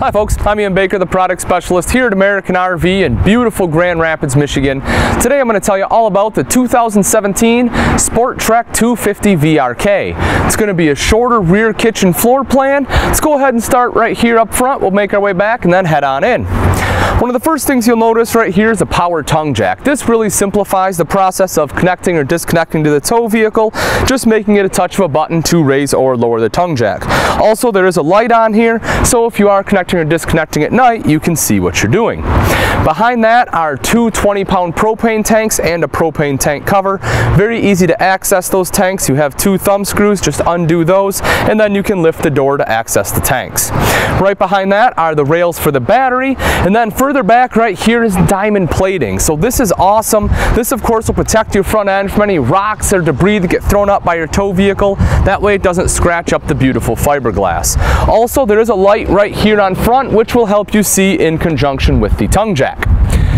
Hi folks, I'm Ian Baker, the product specialist here at American RV in beautiful Grand Rapids, Michigan. Today I'm going to tell you all about the 2017 SportTrek 250 VRK. It's going to be a shorter rear kitchen floor plan. Let's go ahead and start right here up front. We'll make our way back and then head on in. One of the first things you'll notice right here is a power tongue jack. This really simplifies the process of connecting or disconnecting to the tow vehicle, just making it a touch of a button to raise or lower the tongue jack. Also, there is a light on here, so if you are connecting or disconnecting at night, you can see what you're doing. Behind that are two 20-pound propane tanks and a propane tank cover. Very easy to access those tanks. You have two thumb screws, just undo those, and then you can lift the door to access the tanks. Right behind that are the rails for the battery, and then further back right here is diamond plating. So this is awesome. This of course will protect your front end from any rocks or debris that get thrown up by your tow vehicle. That way it doesn't scratch up the beautiful fiberglass. Also, there is a light right here on front which will help you see in conjunction with the tongue jack.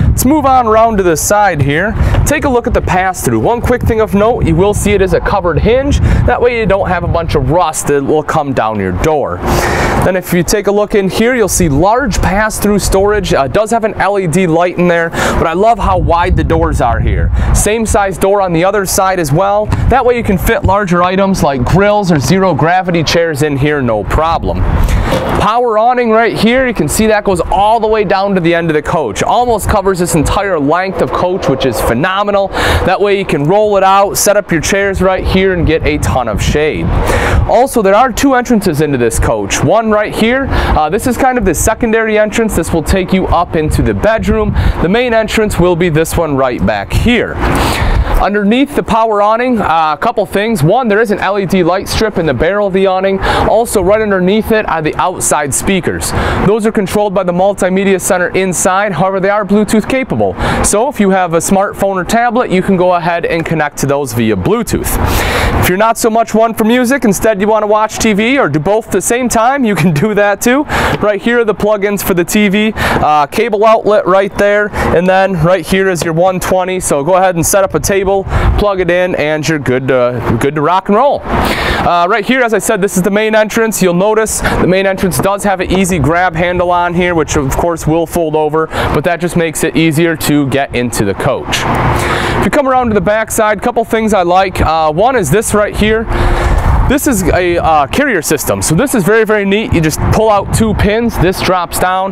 Let's move on around to the side here. Take a look at the pass-through. One quick thing of note, you will see it is a covered hinge. That way you don't have a bunch of rust that will come down your door. Then if you take a look in here, you'll see large pass-through storage. It does have an LED light in there, but I love how wide the doors are here. Same size door on the other side as well. That way you can fit larger items like grills or zero-gravity chairs in here, no problem. Power awning right here, you can see that goes all the way down to the end of the coach. Almost covers this entire length of coach, which is phenomenal. That way you can roll it out, set up your chairs right here, and get a ton of shade. Also, there are two entrances into this coach. One right here, this is kind of the secondary entrance. This will take you up into the bedroom. The main entrance will be this one right back here. Underneath the power awning, a couple things. One, there is an LED light strip in the barrel of the awning. Also, right underneath it are the outside speakers. Those are controlled by the multimedia center inside. However, they are Bluetooth capable. So if you have a smartphone or tablet, you can go ahead and connect to those via Bluetooth. If you're not so much one for music, instead you want to watch TV or do both at the same time, you can do that too. Right here are the plugins for the TV, cable outlet right there, and then right here is your 120. So go ahead and set up a table, plug it in, and you're good to rock and roll. Right here, as I said, this is the main entrance. You'll notice the main entrance does have an easy grab handle on here, which of course will fold over, but that just makes it easier to get into the coach. If you come around to the back side, a couple things I like. One is this right here. This is a carrier system, so this is very, very neat. You just pull out two pins, this drops down.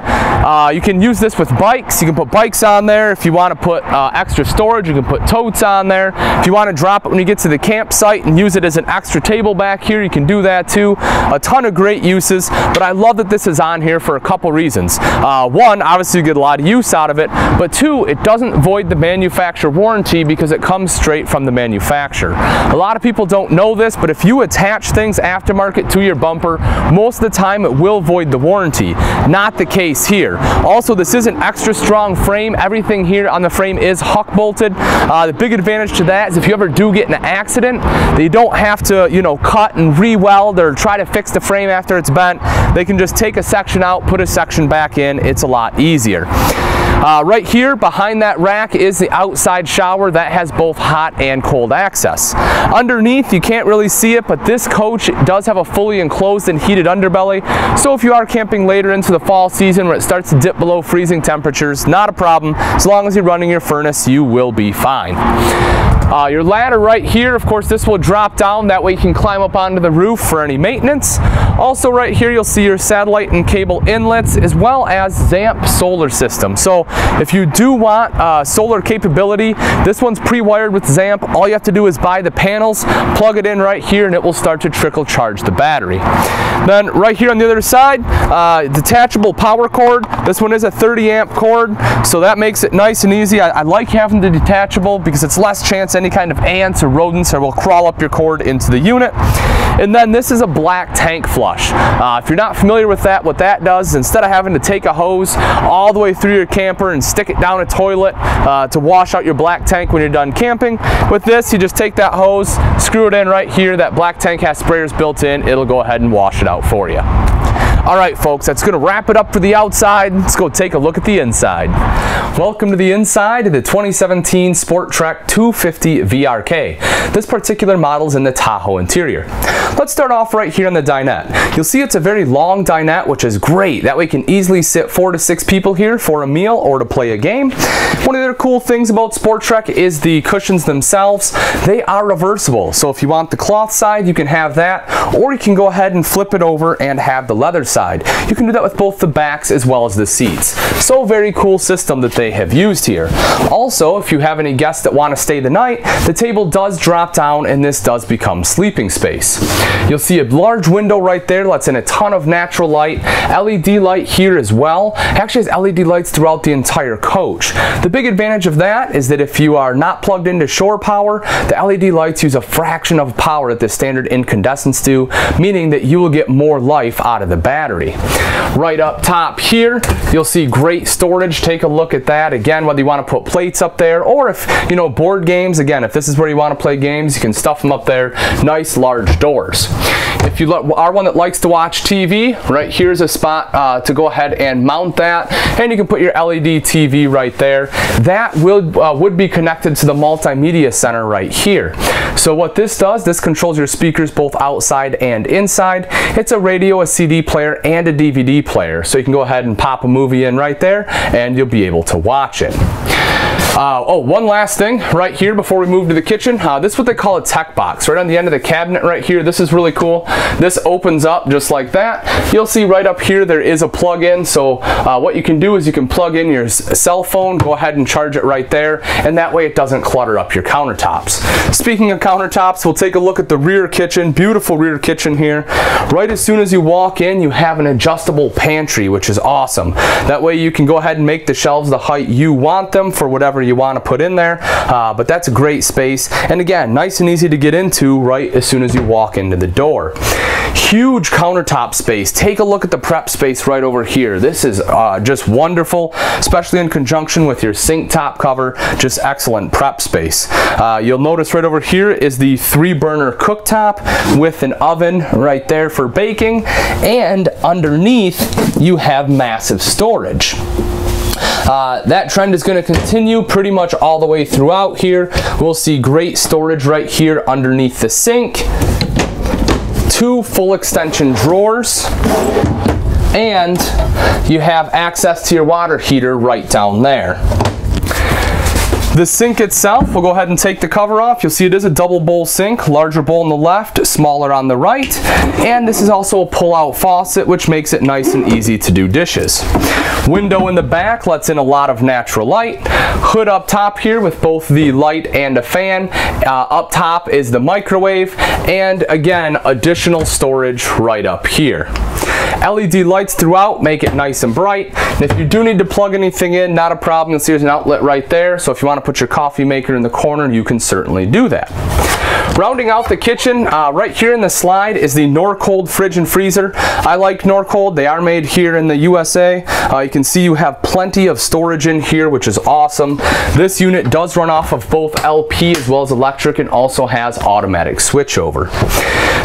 You can use this with bikes. You can put bikes on there. If you want to put extra storage, you can put totes on there. If you want to drop it when you get to the campsite and use it as an extra table back here, you can do that too. A ton of great uses, but I love that this is on here for a couple reasons. One, obviously you get a lot of use out of it, but two, it doesn't void the manufacturer warranty because it comes straight from the manufacturer. A lot of people don't know this, but if you attach things aftermarket to your bumper, most of the time it will void the warranty. Not the case here. Also, this is an extra strong frame. Everything here on the frame is huck bolted. The big advantage to that is if you ever do get in an accident, you don't have to, cut and re-weld or try to fix the frame after it's bent. They can just take a section out, put a section back in. It's a lot easier. Right here behind that rack is the outside shower that has both hot and cold access. Underneath, you can't really see it, but this coach does have a fully enclosed and heated underbelly. So if you are camping later into the fall season where it starts to dip below freezing temperatures, not a problem. As long as you're running your furnace, you will be fine. Your ladder right here, of course, this will drop down. That way you can climb up onto the roof for any maintenance. Also right here, you'll see your satellite and cable inlets as well as ZAMP solar system. So if you do want solar capability, this one's pre-wired with ZAMP. All you have to do is buy the panels, plug it in right here, and it will start to trickle charge the battery. Then right here on the other side, detachable power cord. This one is a 30 amp cord, so that makes it nice and easy. I like having the detachable because it's less chance any kind of ants or rodents will crawl up your cord into the unit. And then this is a black tank flush. If you're not familiar with that, what that does is instead of having to take a hose all the way through your camper and stick it down a toilet to wash out your black tank when you're done camping, with this you just take that hose, screw it in right here. That black tank has sprayers built in. It'll go ahead and wash it out for you. All right, folks, that's going to wrap it up for the outside. Let's go take a look at the inside. Welcome to the inside of the 2017 SportTrek 250 VRK. This particular model is in the Tahoe interior. Let's start off right here on the dinette. You'll see it's a very long dinette, which is great. That way you can easily sit 4 to 6 people here for a meal or to play a game. One of the other cool things about SportTrek is the cushions themselves. They are reversible, so if you want the cloth side, you can have that, or you can go ahead and flip it over and have the leather side. You can do that with both the backs as well as the seats. So very cool system that they have used here. Also, if you have any guests that want to stay the night, the table does drop down and this does become sleeping space. You'll see a large window right there lets in a ton of natural light. LED light here as well. Actually has LED lights throughout the entire coach. The big advantage of that is that if you are not plugged into shore power, the LED lights use a fraction of power that the standard incandescents do, meaning that you will get more life out of the battery. Right up top here, you'll see great storage. Take a look at that. Again, whether you want to put plates up there or if, you know, board games, again, if this is where you want to play games, you can stuff them up there. Nice large doors. If you are one that likes to watch TV, right here's a spot to go ahead and mount that, and you can put your LED TV right there. That would be connected to the multimedia center right here. So what this does, this controls your speakers both outside and inside. It's a radio, a CD player, and a DVD player. So you can go ahead and pop a movie in right there, and you'll be able to watch it. Oh, one last thing right here before we move to the kitchen. This is what they call a tech box. Right on the end of the cabinet right here. This is really cool. This opens up just like that. You'll see right up here there is a plug-in. So what you can do is you can plug in your cell phone, go ahead and charge it right there, and that way it doesn't clutter up your countertops. Speaking of countertops, we'll take a look at the rear kitchen. Beautiful rear kitchen here. Right as soon as you walk in, you have an adjustable pantry, which is awesome. That way you can go ahead and make the shelves the height you want them for whatever you want to put in there, but that's a great space, and again, nice and easy to get into right as soon as you walk into the door. Huge countertop space. Take a look at the prep space right over here. This is just wonderful, especially in conjunction with your sink top cover. Just excellent prep space. You'll notice right over here is the 3-burner cooktop with an oven right there for baking, and underneath you have massive storage. That trend is going to continue pretty much all the way throughout here. We'll see great storage right here underneath the sink. 2 full extension drawers. And you have access to your water heater right down there. The sink itself, we'll go ahead and take the cover off. You'll see it is a double bowl sink, larger bowl on the left, smaller on the right. And this is also a pull-out faucet, which makes it nice and easy to do dishes. Window in the back lets in a lot of natural light. Hood up top here with both the light and a fan. Up top is the microwave, and again, additional storage right up here. LED lights throughout make it nice and bright. And if you do need to plug anything in, not a problem. You'll see there's an outlet right there. So if you want to put your coffee maker in the corner, you can certainly do that. Rounding out the kitchen, right here in the slide is the Norcold fridge and freezer. I like Norcold. They are made here in the USA. You can see you have plenty of storage in here, which is awesome. This unit does run off of both LP as well as electric, and also has automatic switchover.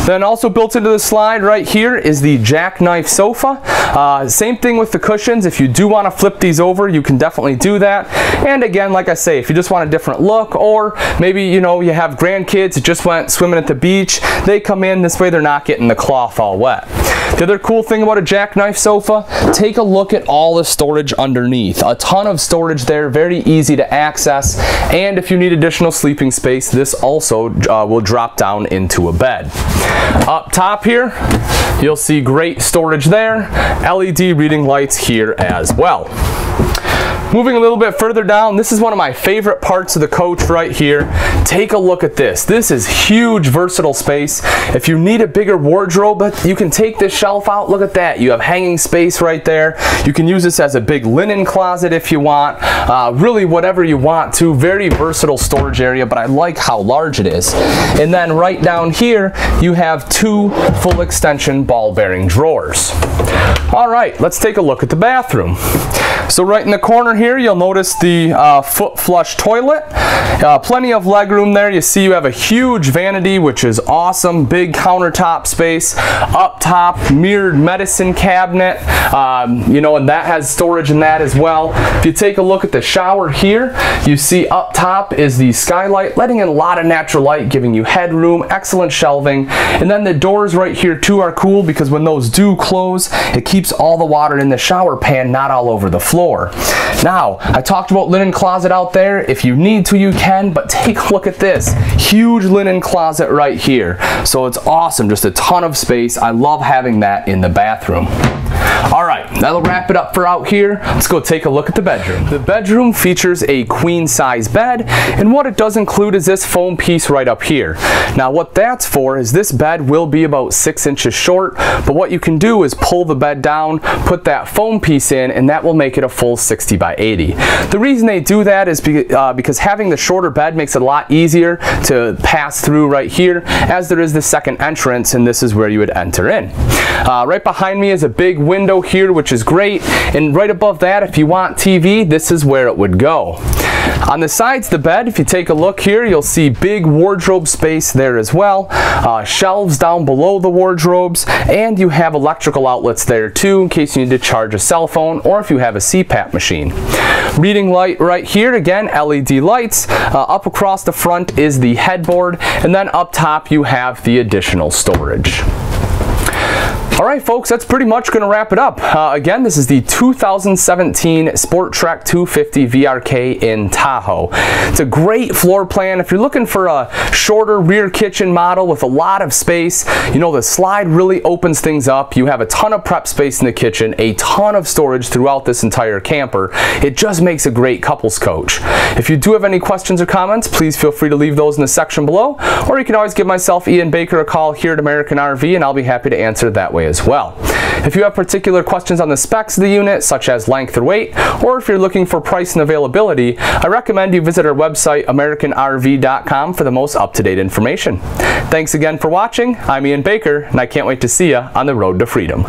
Then also built into the slide right here is the Jackknife Sofa. Same thing with the cushions. If you do want to flip these over, you can definitely do that. And again, like I say, if you just want a different look, or maybe, you know, you have grandkids that just went swimming at the beach, they come in this way, they're not getting the cloth all wet. The other cool thing about a Jackknife Sofa, take a look at all the storage underneath. A ton of storage there, very easy to access, and if you need additional sleeping space, this also will drop down into a bed. Up top here, you'll see great storage there, LED reading lights here as well. Moving a little bit further down, this is one of my favorite parts of the coach right here. Take a look at this. This is huge, versatile space. If you need a bigger wardrobe, you can take this shelf out. Look at that. You have hanging space right there. You can use this as a big linen closet if you want. Really whatever you want to. Very versatile storage area, but I like how large it is. And then right down here, you have 2 full extension ball bearing drawers. All right, let's take a look at the bathroom. So right in the corner here, you'll notice the foot flush toilet. Plenty of leg room there. You see you have a huge vanity, which is awesome. Big countertop space. Up top, mirrored medicine cabinet. You know, and that has storage in that as well. If you take a look at the shower here, you see up top is the skylight, letting in a lot of natural light, giving you headroom, excellent shelving. And then the doors right here too are cool because when those do close, it keeps all the water in the shower pan, not all over the floor. Now, I talked about linen closet out there. If you need to, you can, but take a look at this. Huge linen closet right here. So it's awesome, just a ton of space. I love having that in the bathroom. All right, that'll wrap it up for out here. Let's go take a look at the bedroom. The bedroom features a queen size bed, and what it does include is this foam piece right up here. Now what that's for is this bed will be about 6 inches short, but what you can do is pull the bed down, put that foam piece in, and that will make it a full 60 by 80. The reason they do that is because having the shorter bed makes it a lot easier to pass through right here, as there is the second entrance, and this is where you would enter in. Right behind me is a big window here, which is great, and right above that, if you want TV, this is where it would go. On the sides of the bed, if you take a look here, you'll see big wardrobe space there as well, shelves down below the wardrobes, and you have electrical outlets there too in case you need to charge a cell phone or if you have a CPAP machine. Reading light right here, again LED lights. Up across the front is the headboard, and then up top you have the additional storage. Alright folks, that's pretty much going to wrap it up. Again, this is the 2017 SportTrek 250 VRK in Tahoe. It's a great floor plan. If you're looking for a shorter rear kitchen model with a lot of space, you know, the slide really opens things up. You have a ton of prep space in the kitchen, a ton of storage throughout this entire camper. It just makes a great couples coach. If you do have any questions or comments, please feel free to leave those in the section below, or you can always give myself, Ian Baker, a call here at American RV, and I'll be happy to answer that way as well. If you have particular questions on the specs of the unit, such as length or weight, or if you're looking for price and availability, I recommend you visit our website, AmericanRV.com, for the most up-to-date information. Thanks again for watching. I'm Ian Baker, and I can't wait to see you on the road to freedom.